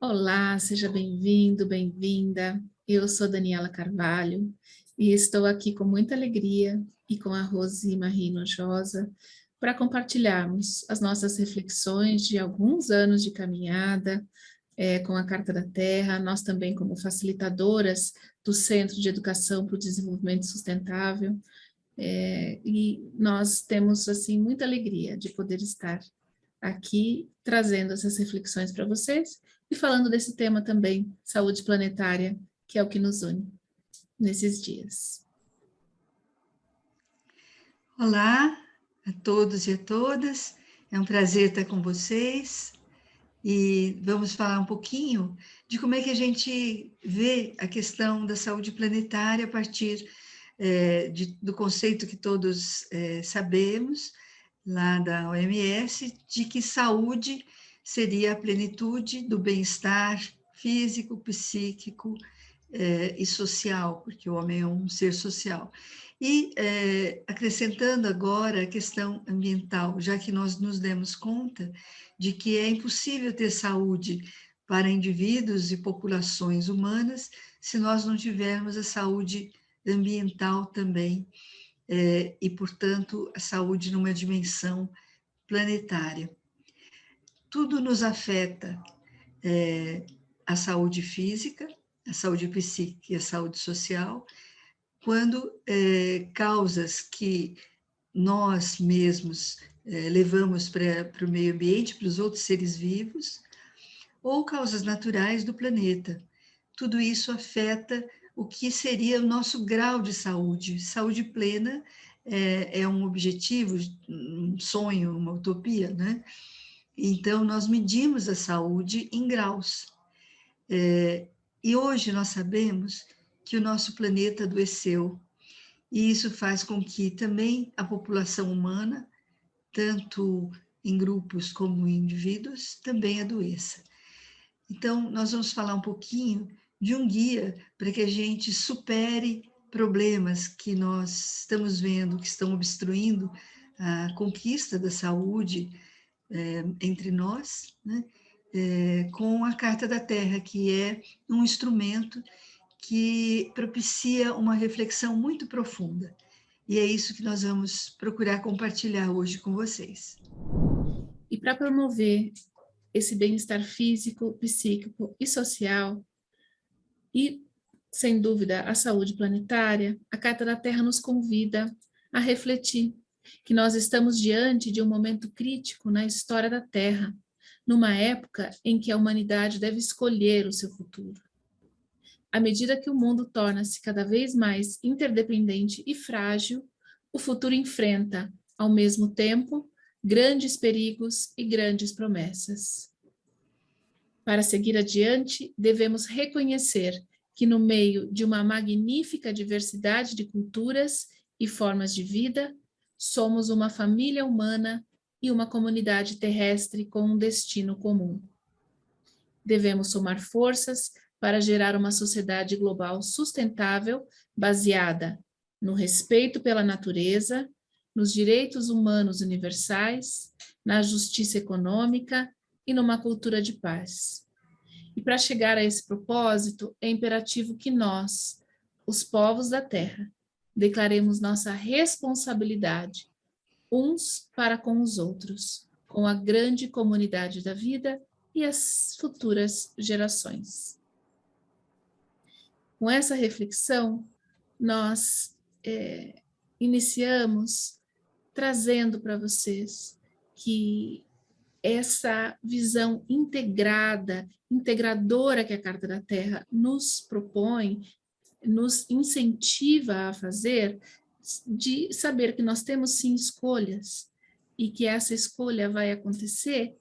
Olá, seja bem-vindo, bem-vinda. Eu sou Daniela Carvalho e estou aqui com muita alegria e com a Rosi Marie Nojosa para compartilharmos as nossas reflexões de alguns anos de caminhada com a Carta da Terra. Nós também, como facilitadoras do Centro de Educação para o Desenvolvimento Sustentável, e nós temos assim muita alegria de poder estar aqui trazendo essas reflexões para vocês e falando desse tema também, saúde planetária, que é o que nos une nesses dias. Olá a todos e a todas, é um prazer estar com vocês e vamos falar um pouquinho de como é que a gente vê a questão da saúde planetária a partir do conceito que todos sabemos, lá da OMS, de que saúde seria a plenitude do bem-estar físico, psíquico e social, porque o homem é um ser social. E acrescentando agora a questão ambiental, já que nós nos demos conta de que é impossível ter saúde para indivíduos e populações humanas se nós não tivermos a saúde ambiental também, e, portanto, a saúde numa dimensão planetária. Tudo nos afeta, a saúde física, a saúde psíquica e a saúde social, quando causas que nós mesmos levamos para o meio ambiente, para os outros seres vivos, ou causas naturais do planeta. Tudo isso afeta o que seria o nosso grau de saúde. Saúde plena é um objetivo, um sonho, uma utopia, né? Então, nós medimos a saúde em graus. E hoje nós sabemos que o nosso planeta adoeceu, e isso faz com que também a população humana, tanto em grupos como em indivíduos, também adoeça. Então, nós vamos falar um pouquinho de um guia para que a gente supere problemas que nós estamos vendo que estão obstruindo a conquista da saúde entre nós, né? Com a Carta da Terra, que é um instrumento que propicia uma reflexão muito profunda. E é isso que nós vamos procurar compartilhar hoje com vocês. E para promover esse bem-estar físico, psíquico e social, e, sem dúvida, a saúde planetária, a Carta da Terra nos convida a refletir que nós estamos diante de um momento crítico na história da Terra, numa época em que a humanidade deve escolher o seu futuro. À medida que o mundo torna-se cada vez mais interdependente e frágil, o futuro enfrenta, ao mesmo tempo, grandes perigos e grandes promessas. Para seguir adiante, devemos reconhecer que, no meio de uma magnífica diversidade de culturas e formas de vida, somos uma família humana e uma comunidade terrestre com um destino comum. Devemos somar forças para gerar uma sociedade global sustentável, baseada no respeito pela natureza, nos direitos humanos universais, na justiça econômica e numa cultura de paz. E para chegar a esse propósito, é imperativo que nós, os povos da Terra, declaremos nossa responsabilidade uns para com os outros, com a grande comunidade da vida e as futuras gerações. Com essa reflexão, nós iniciamos trazendo para vocês que essa visão integrada, integradora que a Carta da Terra nos propõe, nos incentiva a fazer, de saber que nós temos sim escolhas e que essa escolha vai acontecer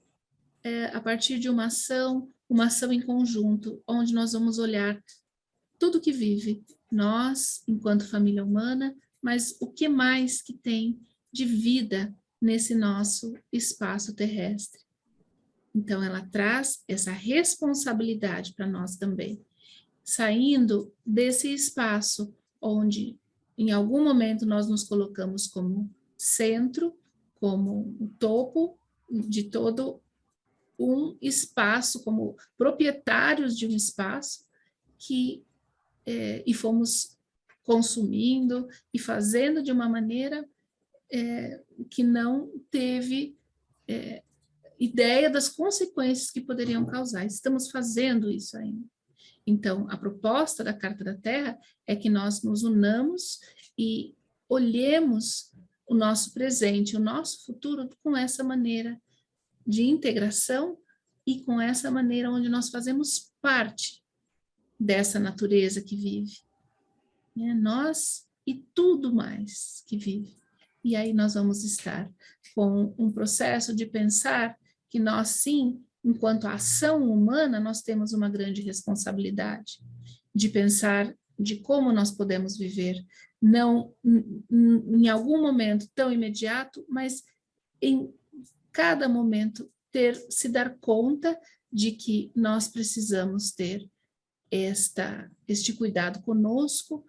a partir de uma ação em conjunto, onde nós vamos olhar tudo que vive, nós, enquanto família humana, mas o que mais que tem de vida nesse nosso espaço terrestre. Então, ela traz essa responsabilidade para nós também, saindo desse espaço onde, em algum momento, nós nos colocamos como centro, como o topo de todo um espaço, como proprietários de um espaço, e fomos consumindo e fazendo de uma maneira que não teve ideia das consequências que poderiam causar. Estamos fazendo isso ainda. Então, a proposta da Carta da Terra é que nós nos unamos e olhemos o nosso presente, o nosso futuro com essa maneira de integração e com essa maneira onde nós fazemos parte dessa natureza que vive. Nós e tudo mais que vive. E aí nós vamos estar com um processo de pensar que nós, sim, enquanto ação humana, nós temos uma grande responsabilidade de pensar de como nós podemos viver, não em algum momento tão imediato, mas em cada momento se dar conta de que nós precisamos ter este cuidado conosco,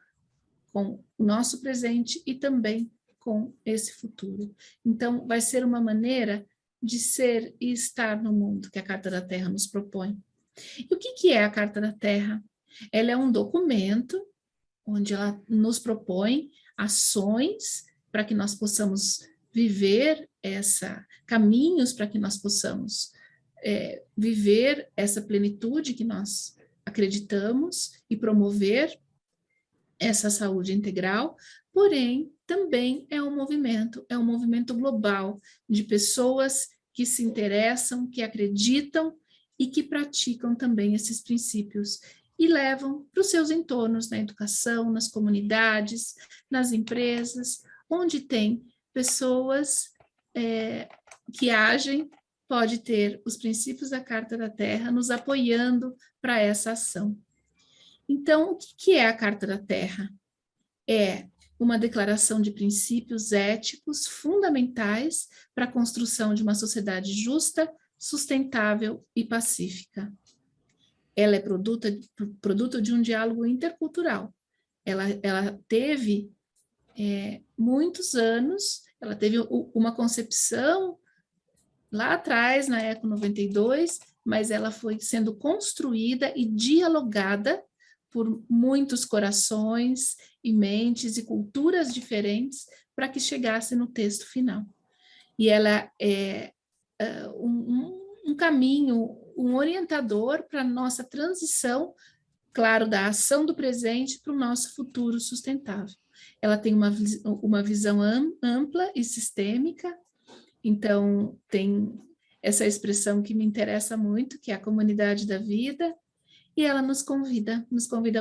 com o nosso presente e também com esse futuro. Então, vai ser uma maneira de ser e estar no mundo que a Carta da Terra nos propõe. E o que é a Carta da Terra? Ela é um documento onde ela nos propõe ações para que nós possamos viver caminhos para que nós possamos viver essa plenitude que nós acreditamos e promover essa saúde integral, porém também é um movimento global de pessoas que se interessam, que acreditam e que praticam também esses princípios e levam para os seus entornos, na educação, nas comunidades, nas empresas, onde tem pessoas que agem, pode ter os princípios da Carta da Terra nos apoiando para essa ação. Então, o que é a Carta da Terra? É uma declaração de princípios éticos fundamentais para a construção de uma sociedade justa, sustentável e pacífica. Ela é produto de um diálogo intercultural. Ela teve muitos anos, ela teve uma concepção lá atrás, na ECO 92, mas ela foi sendo construída e dialogada por muitos corações e mentes e culturas diferentes para que chegasse no texto final. E ela é um caminho, um orientador para a nossa transição, claro, da ação do presente para o nosso futuro sustentável. Ela tem uma visão ampla e sistêmica, então tem essa expressão que me interessa muito, que é a comunidade da vida, e ela nos convida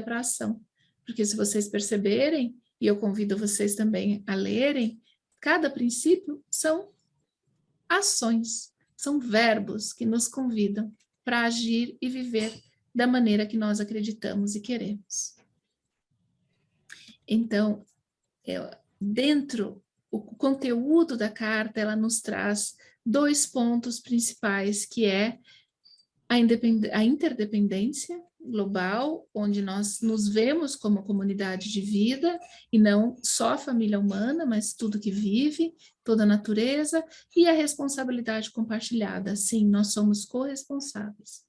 para a ação. Porque se vocês perceberem, e eu convido vocês também a lerem, cada princípio são ações, são verbos que nos convidam para agir e viver da maneira que nós acreditamos e queremos. Então, o conteúdo da carta, ela nos traz 2 pontos principais, que é a interdependência global, onde nós nos vemos como comunidade de vida, e não só a família humana, mas tudo que vive, toda a natureza, e a responsabilidade compartilhada. Sim, nós somos corresponsáveis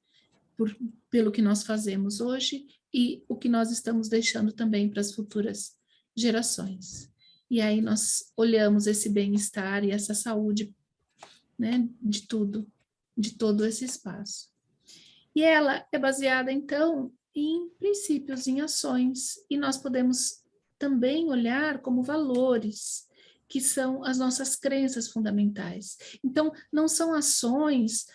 pelo que nós fazemos hoje e o que nós estamos deixando também para as futuras gerações. E aí nós olhamos esse bem-estar e essa saúde, né, de todo esse espaço. E ela é baseada, então, em princípios, em ações, e nós podemos também olhar como valores, que são as nossas crenças fundamentais. Então, não são ações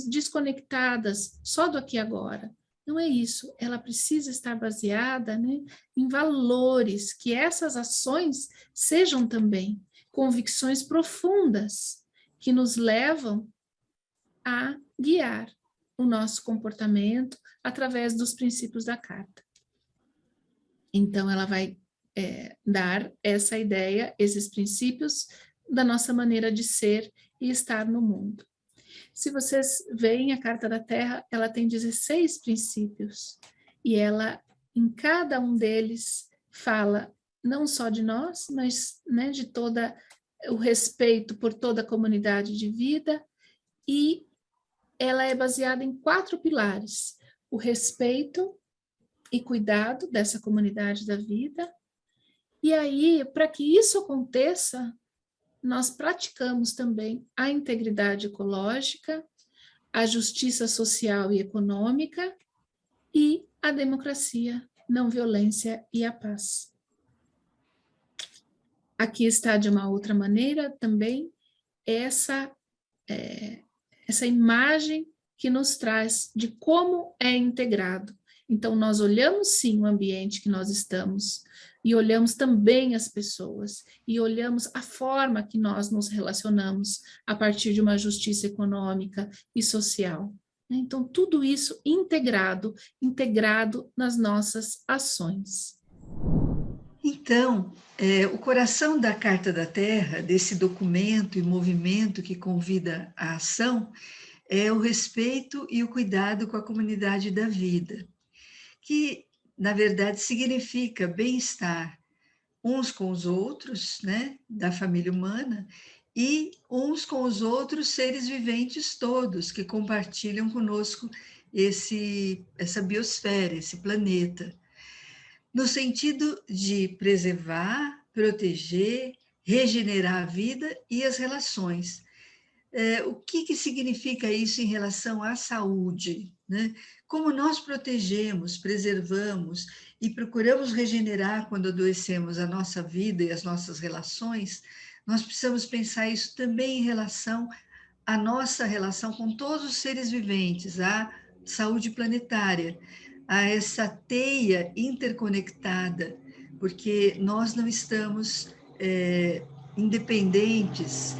desconectadas só do aqui e agora. Não é isso, ela precisa estar baseada, né, em valores, que essas ações sejam também convicções profundas, que nos levam a guiar o nosso comportamento através dos princípios da carta. Então, ela vai dar essa ideia, esses princípios da nossa maneira de ser e estar no mundo. Se vocês veem a Carta da Terra, ela tem 16 princípios, e ela, em cada um deles, fala não só de nós, mas, né, de todo o respeito por toda a comunidade de vida, e ela é baseada em 4 pilares: o respeito e cuidado dessa comunidade da vida. E aí, para que isso aconteça, nós praticamos também a integridade ecológica, a justiça social e econômica e a democracia, não violência e a paz. Aqui está, de uma outra maneira, também essa imagem que nos traz de como é integrado. Então, nós olhamos sim o ambiente que nós estamos, e olhamos também as pessoas, e olhamos a forma que nós nos relacionamos a partir de uma justiça econômica e social. Então, tudo isso integrado nas nossas ações. Então, o coração da Carta da Terra, desse documento e movimento que convida à ação, é o respeito e o cuidado com a comunidade da vida, que, na verdade, significa bem-estar uns com os outros, né, da família humana, e uns com os outros seres viventes todos que compartilham conosco essa biosfera, esse planeta, no sentido de preservar, proteger, regenerar a vida e as relações. O que significa isso em relação à saúde, né? Como nós protegemos, preservamos e procuramos regenerar quando adoecemos a nossa vida e as nossas relações, nós precisamos pensar isso também em relação à nossa relação com todos os seres viventes, à saúde planetária, a essa teia interconectada, porque nós não estamos independentes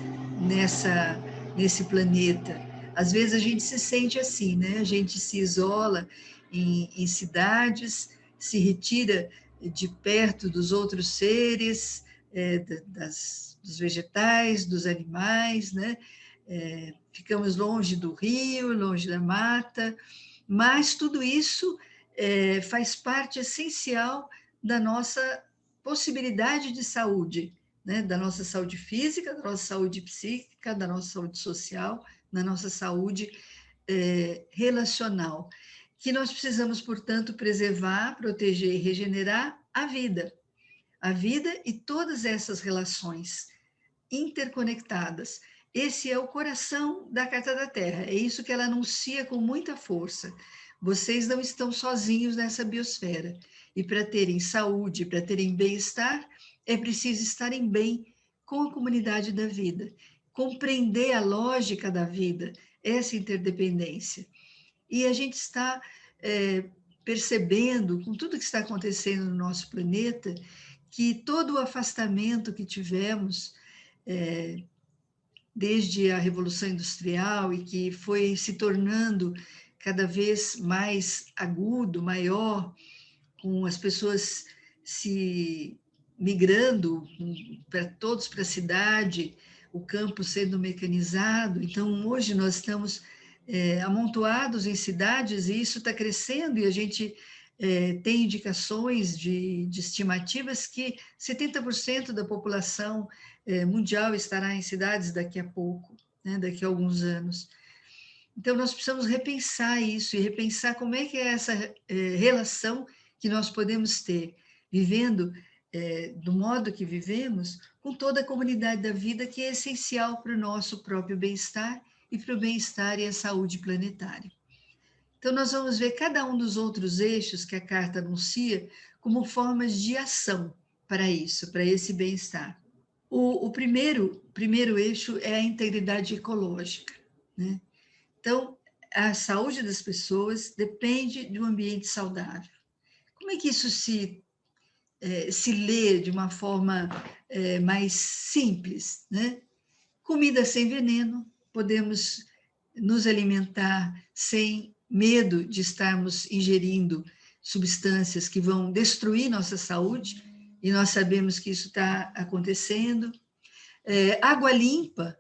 nesse planeta. Às vezes a gente se sente assim, né? A gente se isola em cidades, se retira de perto dos outros seres, dos vegetais, dos animais, né? Ficamos longe do rio, longe da mata, mas tudo isso faz parte essencial da nossa possibilidade de saúde, né? Da nossa saúde física, da nossa saúde psíquica, da nossa saúde social, da nossa saúde relacional, que nós precisamos, portanto, preservar, proteger e regenerar a vida e todas essas relações interconectadas. Esse é o coração da Carta da Terra, é isso que ela anuncia com muita força. Vocês não estão sozinhos nessa biosfera, e para terem saúde, para terem bem-estar, é preciso estarem bem com a comunidade da vida, compreender a lógica da vida, essa interdependência. E a gente está percebendo, com tudo que está acontecendo no nosso planeta, que todo o afastamento que tivemos desde a Revolução Industrial e que foi se tornando cada vez mais agudo, maior, com as pessoas se migrando todos para a cidade, o campo sendo mecanizado. Então, hoje nós estamos amontoados em cidades e isso está crescendo e a gente tem indicações de estimativas que 70% da população mundial estará em cidades daqui a pouco, né, daqui a alguns anos. Então, nós precisamos repensar isso e repensar como é que é essa relação que nós podemos ter, vivendo do modo que vivemos, com toda a comunidade da vida, que é essencial para o nosso próprio bem-estar e para o bem-estar e a saúde planetária. Então, nós vamos ver cada um dos outros eixos que a carta anuncia como formas de ação para isso, para esse bem-estar. O primeiro eixo é a integridade ecológica, né? Então, a saúde das pessoas depende de um ambiente saudável. Como é que isso se lê de uma forma mais simples, né? Comida sem veneno, podemos nos alimentar sem medo de estarmos ingerindo substâncias que vão destruir nossa saúde, e nós sabemos que isso está acontecendo. Água limpa,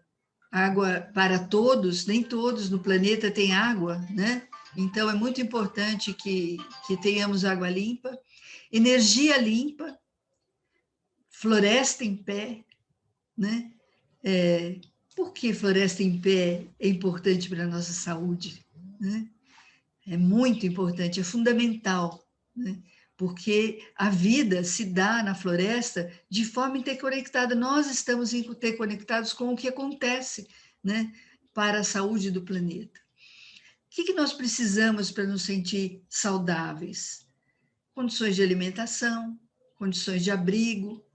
água para todos, nem todos no planeta têm água, né? Então, é muito importante que tenhamos água limpa, energia limpa, floresta em pé, né? Por que floresta em pé é importante para a nossa saúde, né? É muito importante, é fundamental, né? Porque a vida se dá na floresta de forma interconectada. Nós estamos interconectados com o que acontece, né, para a saúde do planeta. O que nós precisamos para nos sentir saudáveis? Condições de alimentação, condições de abrigo,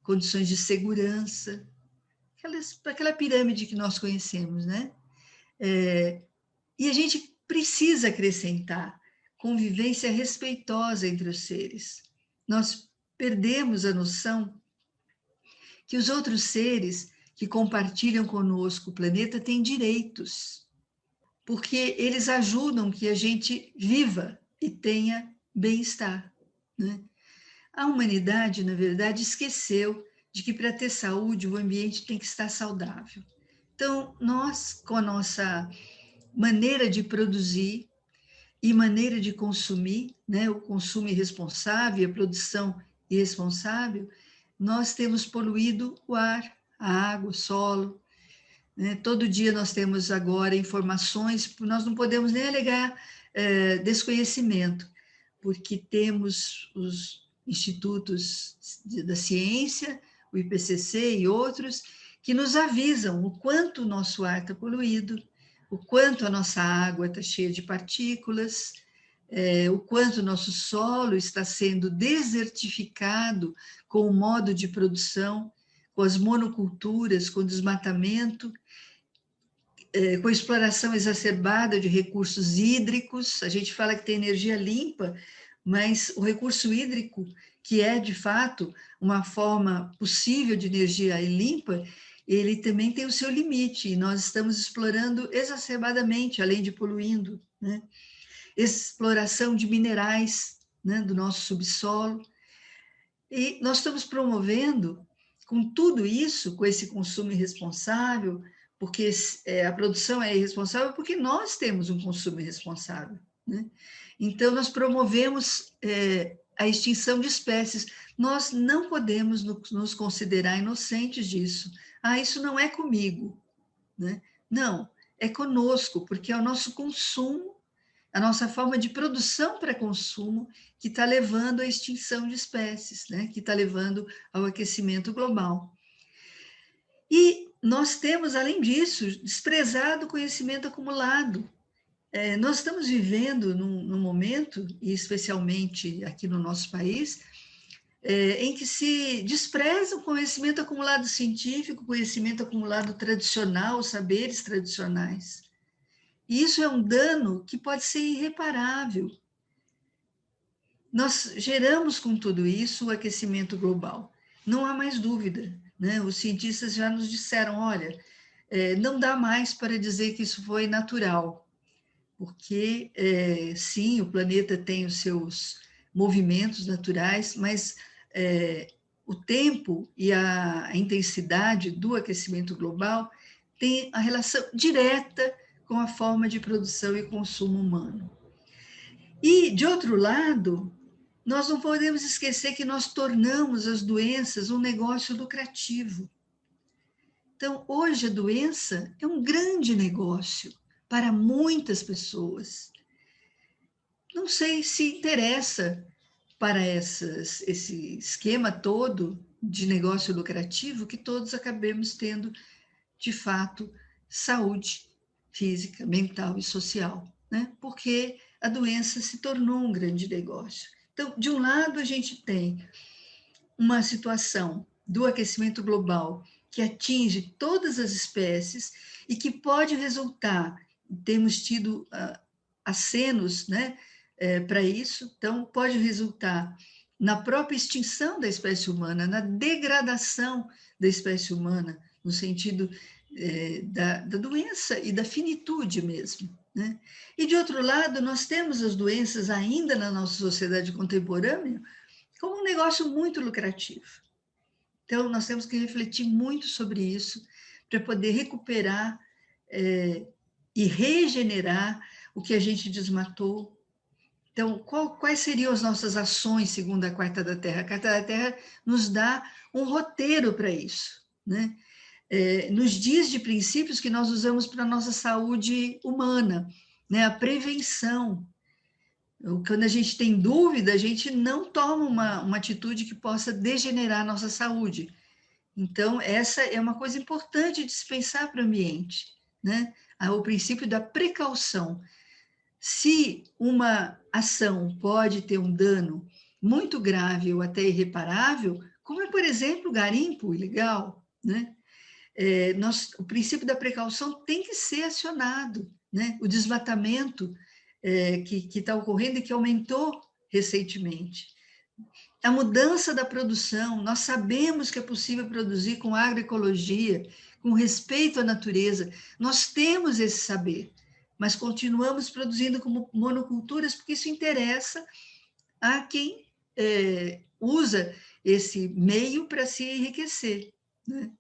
condições de segurança, aquela pirâmide que nós conhecemos, né? E a gente precisa acrescentar convivência respeitosa entre os seres. Nós perdemos a noção que os outros seres que compartilham conosco o planeta têm direitos, porque eles ajudam que a gente viva e tenha bem-estar, né? A humanidade, na verdade, esqueceu de que para ter saúde o ambiente tem que estar saudável. Então, nós, com a nossa maneira de produzir e maneira de consumir, né, o consumo irresponsável e a produção irresponsável, nós temos poluído o ar, a água, o solo, né? Todo dia nós temos agora informações, nós não podemos nem alegar desconhecimento, porque temos os institutos da ciência, o IPCC e outros, que nos avisam o quanto o nosso ar está poluído, o quanto a nossa água está cheia de partículas, o quanto o nosso solo está sendo desertificado com o modo de produção, com as monoculturas, com o desmatamento, com a exploração exacerbada de recursos hídricos. A gente fala que tem energia limpa, mas o recurso hídrico, que é de fato uma forma possível de energia limpa, ele também tem o seu limite, e nós estamos explorando exacerbadamente, além de poluindo, né? Exploração de minerais, né, do nosso subsolo, e nós estamos promovendo, com tudo isso, com esse consumo irresponsável, porque a produção é irresponsável porque nós temos um consumo irresponsável, né? Então, nós promovemos a extinção de espécies. Nós não podemos nos considerar inocentes disso. Ah, isso não é comigo, né? Não, é conosco, porque é o nosso consumo, a nossa forma de produção para consumo que está levando à extinção de espécies, né? Que está levando ao aquecimento global. E nós temos, além disso, desprezado o conhecimento acumulado. Nós estamos vivendo num momento, e especialmente aqui no nosso país, em que se despreza o conhecimento acumulado científico, o conhecimento acumulado tradicional, os saberes tradicionais. E isso é um dano que pode ser irreparável. Nós geramos com tudo isso o aquecimento global. Não há mais dúvida, né? Os cientistas já nos disseram, olha, não dá mais para dizer que isso foi natural, porque, sim, o planeta tem os seus movimentos naturais, mas o tempo e a intensidade do aquecimento global tem a relação direta com a forma de produção e consumo humano. E, de outro lado, nós não podemos esquecer que nós tornamos as doenças um negócio lucrativo. Então, hoje a doença é um grande negócio para muitas pessoas. Não sei se interessa para esse esquema todo de negócio lucrativo que todos acabemos tendo, de fato, saúde física, mental e social, né? Porque a doença se tornou um grande negócio. Então, de um lado, a gente tem uma situação do aquecimento global que atinge todas as espécies e que pode resultar, temos tido acenos, né, para isso, então pode resultar na própria extinção da espécie humana, na degradação da espécie humana, no sentido da doença e da finitude mesmo, né? E, de outro lado, nós temos as doenças ainda na nossa sociedade contemporânea como um negócio muito lucrativo. Então, nós temos que refletir muito sobre isso para poder recuperar e regenerar o que a gente desmatou. Então, quais seriam as nossas ações segundo a Carta da Terra? A Carta da Terra nos dá um roteiro para isso, né? nos dias de princípios que nós usamos para a nossa saúde humana, né? A prevenção. Quando a gente tem dúvida, a gente não toma uma atitude que possa degenerar a nossa saúde. Então, essa é uma coisa importante de se pensar para o ambiente, né? O princípio da precaução. Se uma ação pode ter um dano muito grave ou até irreparável, como é, por exemplo, o garimpo ilegal, né? O princípio da precaução tem que ser acionado, né? O desmatamento que está ocorrendo e que aumentou recentemente. A mudança da produção, nós sabemos que é possível produzir com agroecologia, com respeito à natureza, nós temos esse saber, mas continuamos produzindo como monoculturas porque isso interessa a quem usa esse meio para se enriquecer, né?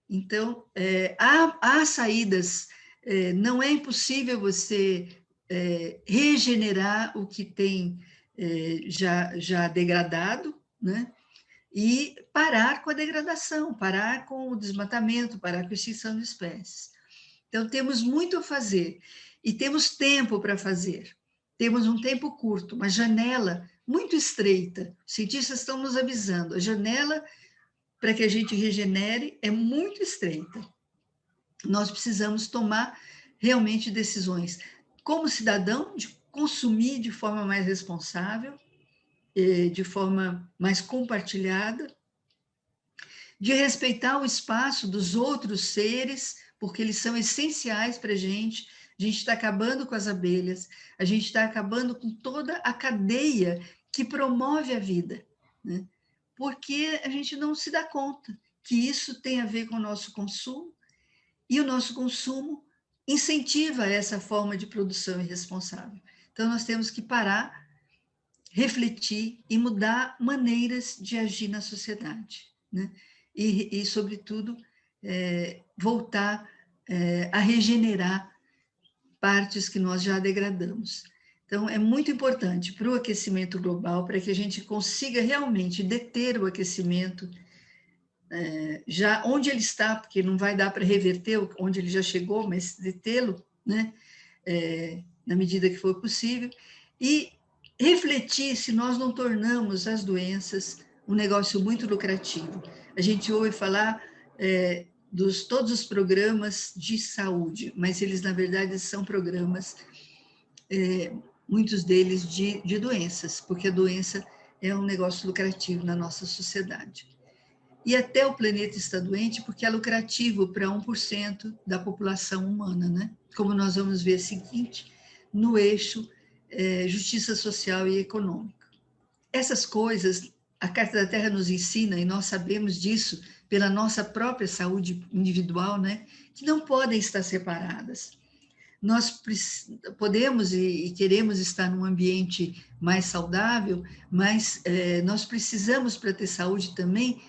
Então, há saídas, não é impossível você regenerar o que tem já degradado, né? E parar com a degradação, parar com o desmatamento, parar com a extinção de espécies. Então, temos muito a fazer e temos tempo para fazer. Temos um tempo curto, uma janela muito estreita. Os cientistas estão nos avisando, a janela para que a gente regenere é muito estreita. Nós precisamos tomar realmente decisões como cidadão, de consumir de forma mais responsável, de forma mais compartilhada, de respeitar o espaço dos outros seres, porque eles são essenciais para a gente. A gente está acabando com as abelhas, a gente está acabando com toda a cadeia que promove a vida, né? Porque a gente não se dá conta que isso tem a ver com o nosso consumo, e o nosso consumo incentiva essa forma de produção irresponsável. Então, nós temos que parar, refletir e mudar maneiras de agir na sociedade, né? E sobretudo, voltar a regenerar partes que nós já degradamos. Então, é muito importante para o aquecimento global, para que a gente consiga realmente deter o aquecimento já onde ele está, porque não vai dar para reverter onde ele já chegou, mas detê-lo, né? Na medida que for possível, e refletir se nós não tornamos as doenças um negócio muito lucrativo. A gente ouve falar todos os programas de saúde, mas eles, na verdade, são programas, muitos deles de doenças, porque a doença é um negócio lucrativo na nossa sociedade. E até o planeta está doente porque é lucrativo para 1% da população humana, né? Como nós vamos ver seguinte, no eixo justiça social e econômica. Essas coisas, a Carta da Terra nos ensina, e nós sabemos disso pela nossa própria saúde individual, né? Que não podem estar separadas. Nós podemos e queremos estar num ambiente mais saudável, mas nós precisamos, para ter saúde também,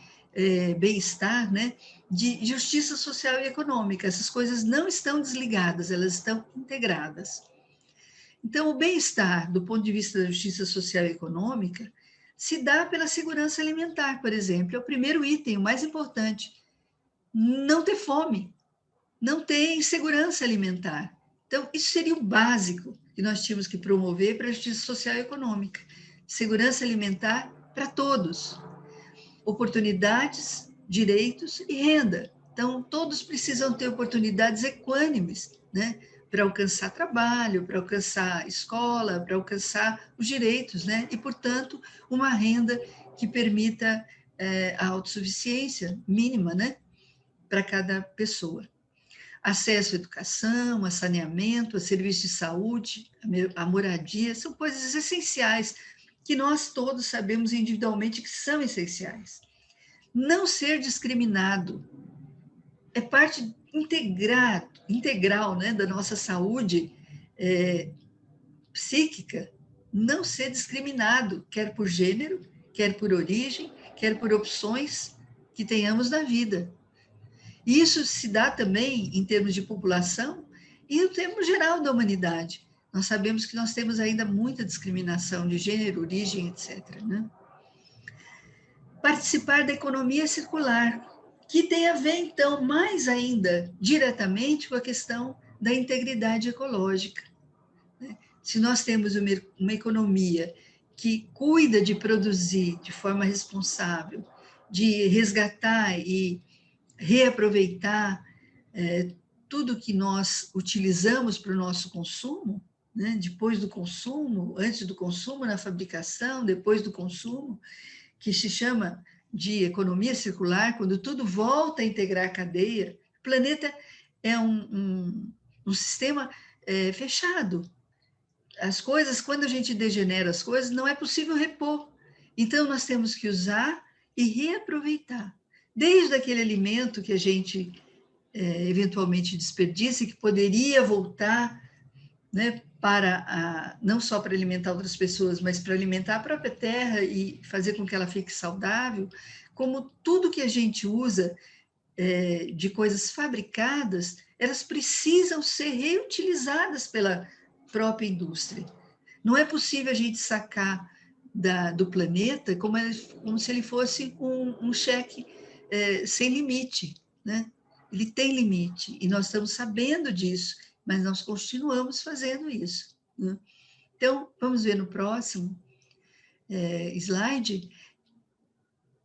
bem-estar, né? De justiça social e econômica. Essas coisas não estão desligadas, elas estão integradas. Então, o bem-estar, do ponto de vista da justiça social e econômica, se dá pela segurança alimentar, por exemplo. É o primeiro item, o mais importante. Não ter fome, não ter insegurança alimentar. Então, isso seria o básico que nós tínhamos que promover para a justiça social e econômica. Segurança alimentar para todos. Oportunidades, direitos e renda. Então, todos precisam ter oportunidades equânimes, né? Para alcançar trabalho, para alcançar escola, para alcançar os direitos, né? E, portanto, uma renda que permita a autossuficiência mínima, né? Para cada pessoa. Acesso à educação, a saneamento, a serviços de saúde, a moradia, são coisas essenciais que nós todos sabemos individualmente que são essenciais. Não ser discriminado é parte integral, né, da nossa saúde psíquica. Não ser discriminado, quer por gênero, quer por origem, quer por opções que tenhamos na vida. Isso se dá também em termos de população e no termo geral da humanidade. Nós sabemos que nós temos ainda muita discriminação de gênero, origem, etc., né? Participar da economia circular, que tem a ver, então, mais ainda, diretamente com a questão da integridade ecológica. Se nós temos uma economia que cuida de produzir de forma responsável, de resgatar e reaproveitar tudo que nós utilizamos para o nosso consumo, né? Depois do consumo, antes do consumo, na fabricação, depois do consumo, que se chama de economia circular, quando tudo volta a integrar a cadeia. O planeta é um sistema fechado. As coisas, quando a gente degenera as coisas, não é possível repor. Então, nós temos que usar e reaproveitar. Desde aquele alimento que a gente eventualmente desperdiça, que poderia voltar, né, não só para alimentar outras pessoas, mas para alimentar a própria terra e fazer com que ela fique saudável, como tudo que a gente usa de coisas fabricadas, elas precisam ser reutilizadas pela própria indústria. Não é possível a gente sacar do planeta como se ele fosse um cheque sem limite, né? Ele tem limite, e nós estamos sabendo disso, mas nós continuamos fazendo isso, né? Então, vamos ver no próximo slide,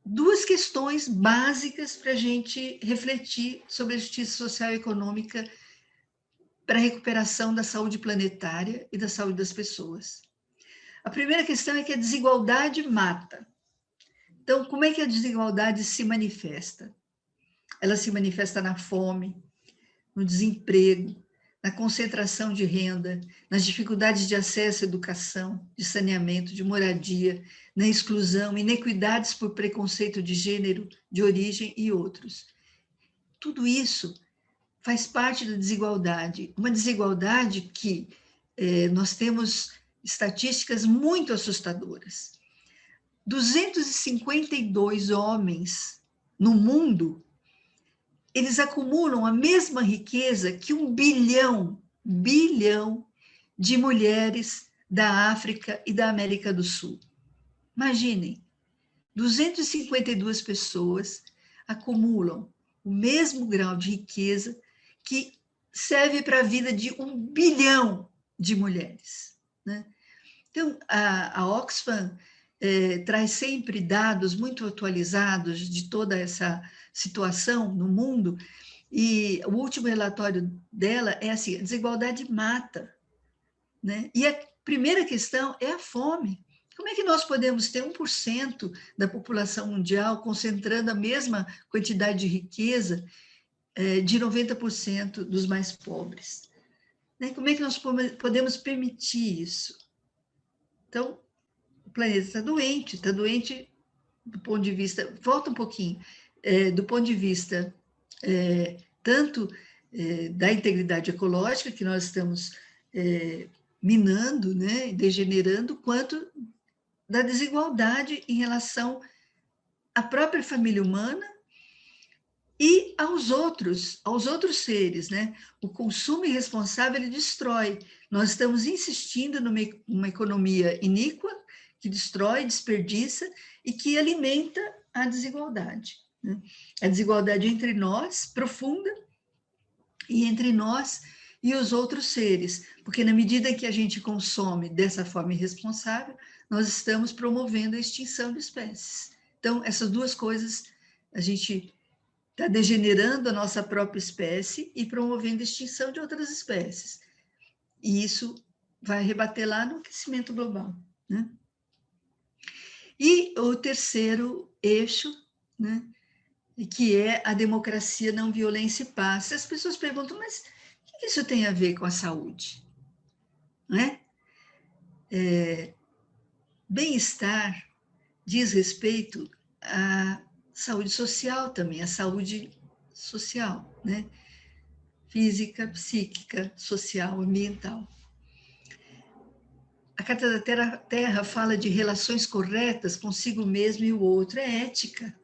duas questões básicas para a gente refletir sobre a justiça social e econômica para a recuperação da saúde planetária e da saúde das pessoas. A primeira questão é que a desigualdade mata. Então, como é que a desigualdade se manifesta? Ela se manifesta na fome, no desemprego, na concentração de renda, nas dificuldades de acesso à educação, de saneamento, de moradia, na exclusão, inequidades por preconceito de gênero, de origem e outros. Tudo isso faz parte da desigualdade, uma desigualdade que nós temos estatísticas muito assustadoras. 252 homens no mundo, eles acumulam a mesma riqueza que 1 bilhão de mulheres da África e da América do Sul. Imaginem, 252 pessoas acumulam o mesmo grau de riqueza que serve para a vida de 1 bilhão de mulheres, né? Então, a Oxfam traz sempre dados muito atualizados de toda essa situação no mundo, e o último relatório dela é assim: a desigualdade mata, né? E a primeira questão é a fome. Como é que nós podemos ter 1% da população mundial concentrando a mesma quantidade de riqueza de 90% dos mais pobres? Como é que nós podemos permitir isso? Então, o planeta está doente do ponto de vista, volta um pouquinho, do ponto de vista tanto da integridade ecológica, que nós estamos minando, né, degenerando, quanto da desigualdade em relação à própria família humana e aos outros seres, né? O consumo irresponsável, ele destrói. Nós estamos insistindo numa economia iníqua, que destrói, desperdiça e que alimenta a desigualdade, né? A desigualdade entre nós, profunda, e entre nós e os outros seres, porque na medida que a gente consome dessa forma irresponsável, nós estamos promovendo a extinção de espécies. Então, essas duas coisas, a gente está degenerando a nossa própria espécie e promovendo a extinção de outras espécies. E isso vai rebater lá no aquecimento global, né? E o terceiro eixo, né, que é a democracia, não violência e paz. As pessoas perguntam, mas o que isso tem a ver com a saúde? Não é? Bem-estar diz respeito à saúde social também, à saúde social, né? Física, psíquica, social, ambiental. A Carta da Terra fala de relações corretas consigo mesmo e o outro, é ética,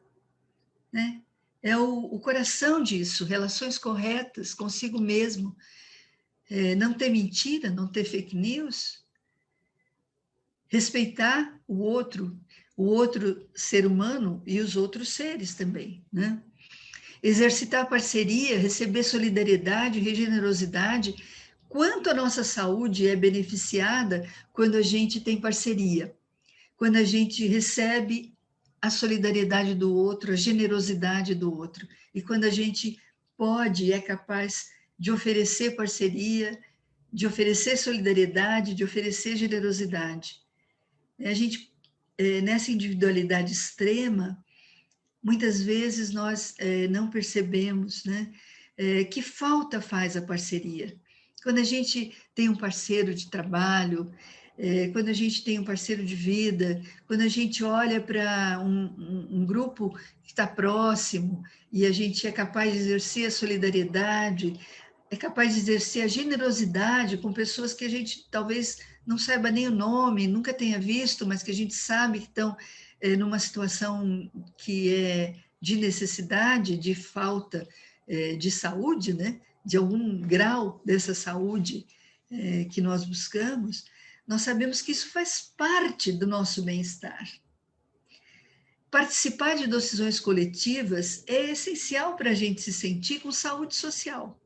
né? É o coração disso, relações corretas consigo mesmo, não ter mentira, não ter fake news, respeitar o outro ser humano e os outros seres também, né? exercitar a parceria, receber solidariedade, generosidade. Quanto a nossa saúde é beneficiada quando a gente tem parceria, quando a gente recebe a solidariedade do outro, a generosidade do outro, e quando a gente pode e é capaz de oferecer parceria, de oferecer solidariedade, de oferecer generosidade. A gente, nessa individualidade extrema, muitas vezes nós não percebemos, né, que falta faz a parceria. Quando a gente tem um parceiro de trabalho, quando a gente tem um parceiro de vida, quando a gente olha para um grupo que está próximo e a gente é capaz de exercer a solidariedade, é capaz de exercer a generosidade com pessoas que a gente talvez não saiba nem o nome, nunca tenha visto, mas que a gente sabe que estão numa situação que é de necessidade, de falta de saúde, né? De algum grau dessa saúde que nós buscamos, nós sabemos que isso faz parte do nosso bem-estar. Participar de decisões coletivas é essencial para a gente se sentir com saúde social,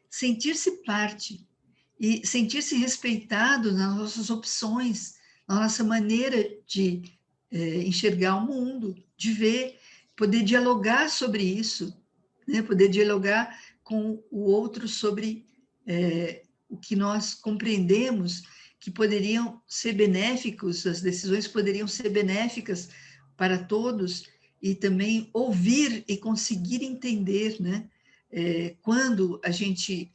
sentir-se parte e sentir-se respeitado nas nossas opções, na nossa maneira de enxergar o mundo, de ver, poder dialogar sobre isso, né? Poder dialogar com o outro sobre o que nós compreendemos que poderiam ser benéficos, as decisões poderiam ser benéficas para todos, e também ouvir e conseguir entender, né? Quando a gente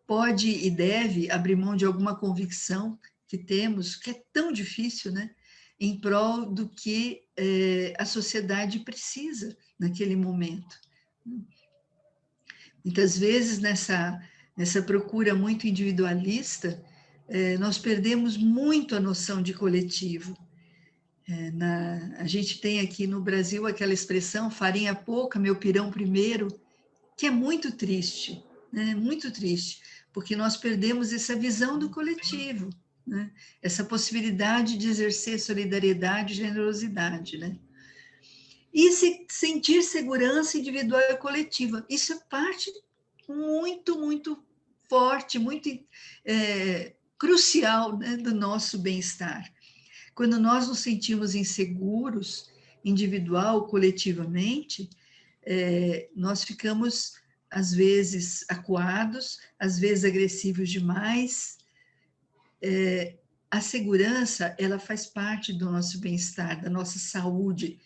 pode e deve abrir mão de alguma convicção que temos, que é tão difícil, né? Em prol do que a sociedade precisa naquele momento. Muitas vezes, nessa procura muito individualista, nós perdemos muito a noção de coletivo. A gente tem aqui no Brasil aquela expressão, farinha pouca, meu pirão primeiro, que é muito triste, né? Muito triste, porque nós perdemos essa visão do coletivo, né? Essa possibilidade de exercer solidariedade e generosidade, né? E sentir segurança individual e coletiva. Isso é parte muito, muito forte, muito crucial, né, do nosso bem-estar. Quando nós nos sentimos inseguros, individual, coletivamente, nós ficamos, às vezes, acuados, às vezes agressivos demais. A segurança, ela faz parte do nosso bem-estar, da nossa saúde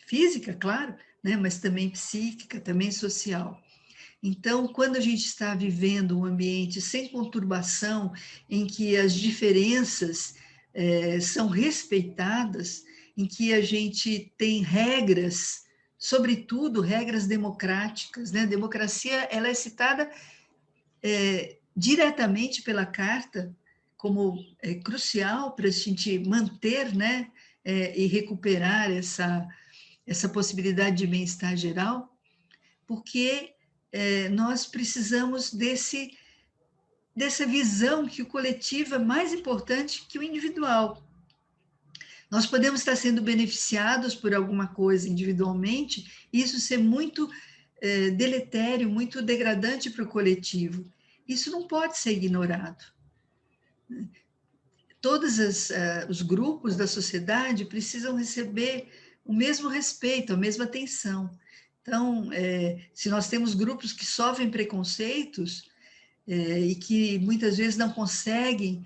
física, claro, né, mas também psíquica, também social. Então, quando a gente está vivendo um ambiente sem conturbação, em que as diferenças são respeitadas, em que a gente tem regras, sobretudo regras democráticas, né? A democracia, ela é citada diretamente pela Carta como crucial para a gente manter, né, e recuperar essa possibilidade de bem-estar geral, porque nós precisamos dessa visão que o coletivo é mais importante que o individual. Nós podemos estar sendo beneficiados por alguma coisa individualmente, e isso ser muito deletério, muito degradante para o coletivo. Isso não pode ser ignorado. Todos os grupos da sociedade precisam receber o mesmo respeito, a mesma atenção. Então, se nós temos grupos que sofrem preconceitos e que muitas vezes não conseguem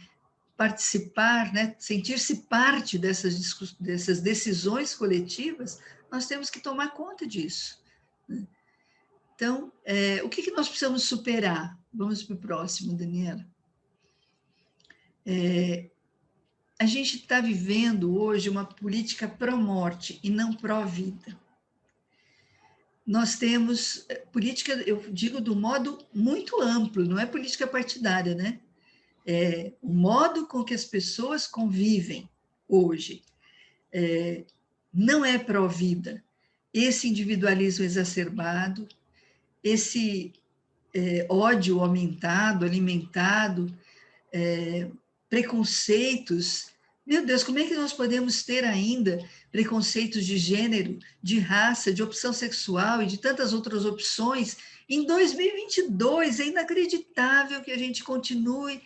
participar, né, sentir-se parte dessas decisões coletivas, nós temos que tomar conta disso. Né? Então, o que nós precisamos superar? Vamos para o próximo, Daniela. A gente está vivendo hoje uma política pró-morte e não pró-vida. Nós temos política, eu digo do modo muito amplo, não é política partidária, né? O modo com que as pessoas convivem hoje não é pró-vida. Esse individualismo exacerbado, esse ódio aumentado, alimentado, preconceitos Meu Deus, como é que nós podemos ter ainda preconceitos de gênero, de raça, de opção sexual e de tantas outras opções em 2022? É inacreditável que a gente continue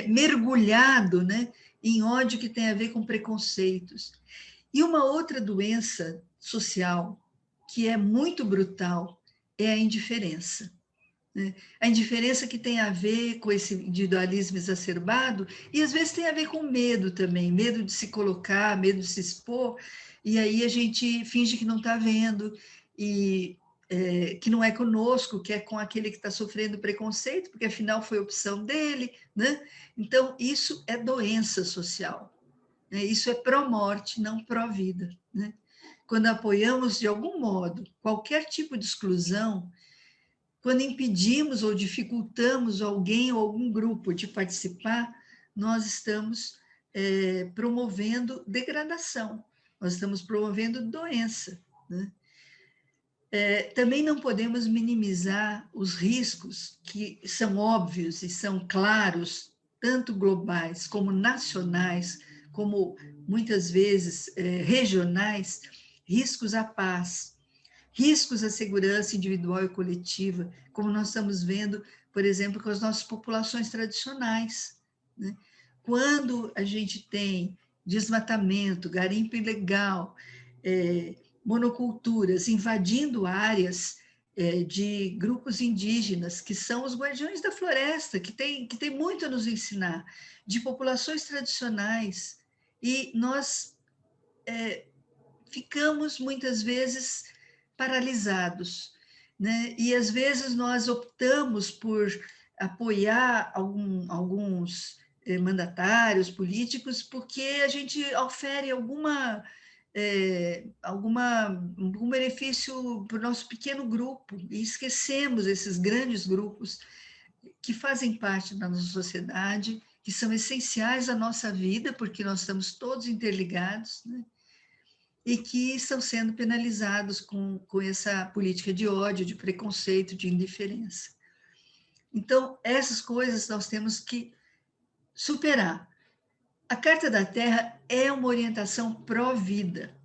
mergulhado, né, em ódio que tem a ver com preconceitos. E uma outra doença social que é muito brutal é a indiferença. Né? A indiferença que tem a ver com esse individualismo exacerbado e às vezes tem a ver com medo também, medo de se colocar, medo de se expor, e aí a gente finge que não está vendo e que não é conosco, que é com aquele que está sofrendo preconceito, porque afinal foi opção dele, né? Então isso é doença social, né? Isso é pró-morte, não pró-vida, né? Quando apoiamos de algum modo qualquer tipo de exclusão, quando impedimos ou dificultamos alguém ou algum grupo de participar, nós estamos promovendo degradação, nós estamos promovendo doença. Né? Também não podemos minimizar os riscos que são óbvios e são claros, tanto globais como nacionais, como muitas vezes regionais, riscos à paz, riscos à segurança individual e coletiva, como nós estamos vendo, por exemplo, com as nossas populações tradicionais. Né? Quando a gente tem desmatamento, garimpo ilegal, monoculturas invadindo áreas de grupos indígenas, que são os guardiões da floresta, que tem muito a nos ensinar, de populações tradicionais, e nós ficamos muitas vezes paralisados, né? E às vezes nós optamos por apoiar alguns mandatários políticos porque a gente ofere algum benefício para o nosso pequeno grupo e esquecemos esses grandes grupos que fazem parte da nossa sociedade, que são essenciais à nossa vida, porque nós estamos todos interligados, né? E que estão sendo penalizados com essa política de ódio, de preconceito, de indiferença. Então, essas coisas nós temos que superar. A Carta da Terra é uma orientação pró-vida,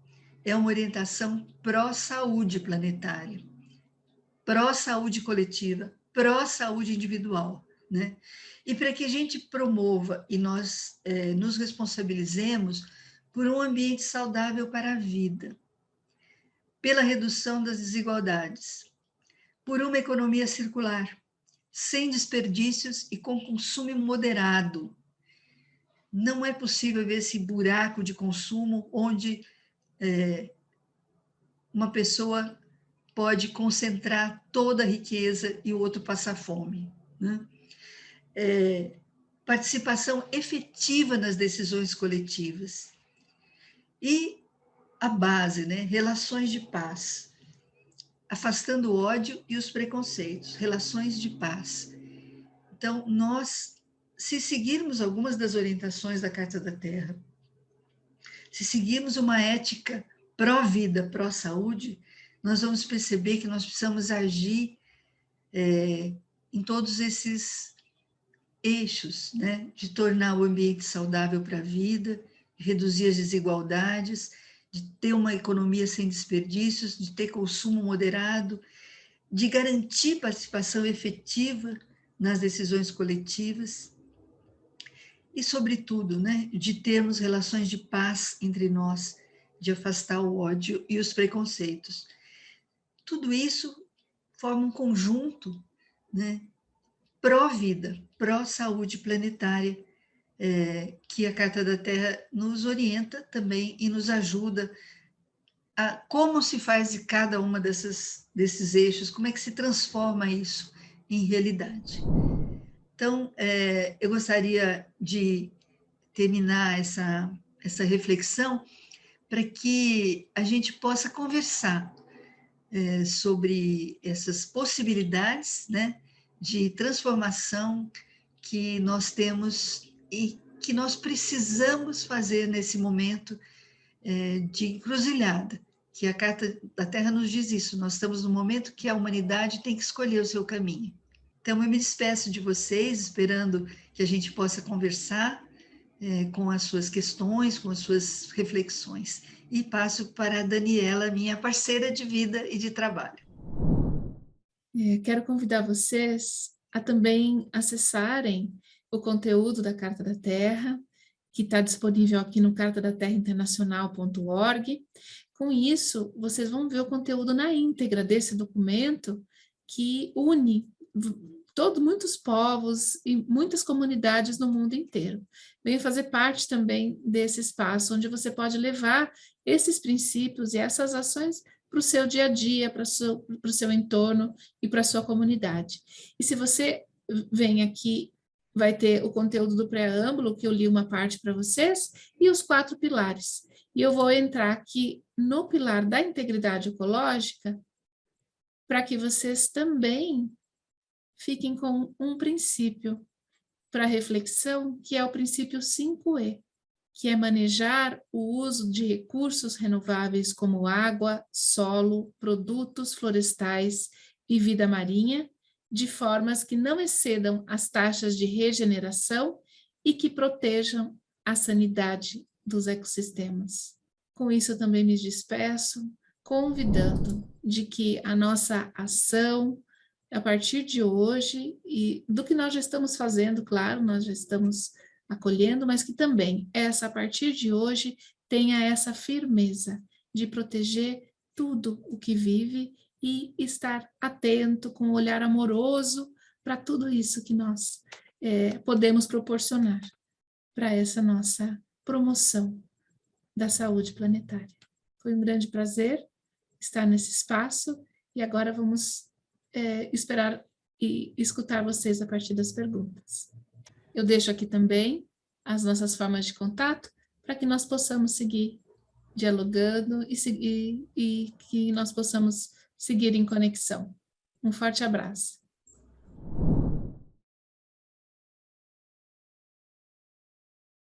é uma orientação pró-saúde planetária, pró-saúde coletiva, pró-saúde individual, né? E para que a gente promova e nós nos responsabilizemos por um ambiente saudável para a vida, pela redução das desigualdades, por uma economia circular, sem desperdícios e com consumo moderado. Não é possível ver esse buraco de consumo onde uma pessoa pode concentrar toda a riqueza e o outro passar fome. Né? Participação efetiva nas decisões coletivas. E a base, né? Relações de paz. Afastando o ódio e os preconceitos, relações de paz. Então, nós, se seguirmos algumas das orientações da Carta da Terra, se seguirmos uma ética pró-vida, pró-saúde, nós vamos perceber que nós precisamos agir em todos esses eixos, né? De tornar o ambiente saudável para a vida, de reduzir as desigualdades, de ter uma economia sem desperdícios, de ter consumo moderado, de garantir participação efetiva nas decisões coletivas e, sobretudo, né, de termos relações de paz entre nós, de afastar o ódio e os preconceitos. Tudo isso forma um conjunto, né, pró-vida, pró-saúde planetária, que a Carta da Terra nos orienta também e nos ajuda a como se faz de cada uma desses eixos, como é que se transforma isso em realidade. Então, eu gostaria de terminar essa reflexão para que a gente possa conversar sobre essas possibilidades, né, de transformação que nós temos e que nós precisamos fazer nesse momento de encruzilhada, que a Carta da Terra nos diz isso, nós estamos no momento que a humanidade tem que escolher o seu caminho. Então, eu me despeço de vocês, esperando que a gente possa conversar com as suas questões, com as suas reflexões. E passo para a Daniela, minha parceira de vida e de trabalho. Quero convidar vocês a também acessarem o conteúdo da Carta da Terra, que está disponível aqui no cartadaterrainternacional.org. Com isso, vocês vão ver o conteúdo na íntegra desse documento que une muitos povos e muitas comunidades no mundo inteiro. Venha fazer parte também desse espaço, onde você pode levar esses princípios e essas ações para o seu dia a dia, para o seu entorno e para a sua comunidade. E se você vem aqui, vai ter o conteúdo do preâmbulo, que eu li uma parte para vocês, e os 4 pilares. E eu vou entrar aqui no pilar da integridade ecológica, para que vocês também fiquem com um princípio para reflexão, que é o princípio 5E, que é manejar o uso de recursos renováveis como água, solo, produtos florestais e vida marinha, de formas que não excedam as taxas de regeneração e que protejam a sanidade dos ecossistemas. Com isso, eu também me despeço, convidando de que a nossa ação, a partir de hoje, e do que nós já estamos fazendo, claro, nós já estamos acolhendo, mas que também a partir de hoje, tenha essa firmeza de proteger tudo o que vive e estar atento, com um olhar amoroso para tudo isso que nós podemos proporcionar para essa nossa promoção da saúde planetária. Foi um grande prazer estar nesse espaço e agora vamos esperar e escutar vocês a partir das perguntas. Eu deixo aqui também as nossas formas de contato para que nós possamos seguir dialogando e que nós possamos seguir em conexão. Um forte abraço.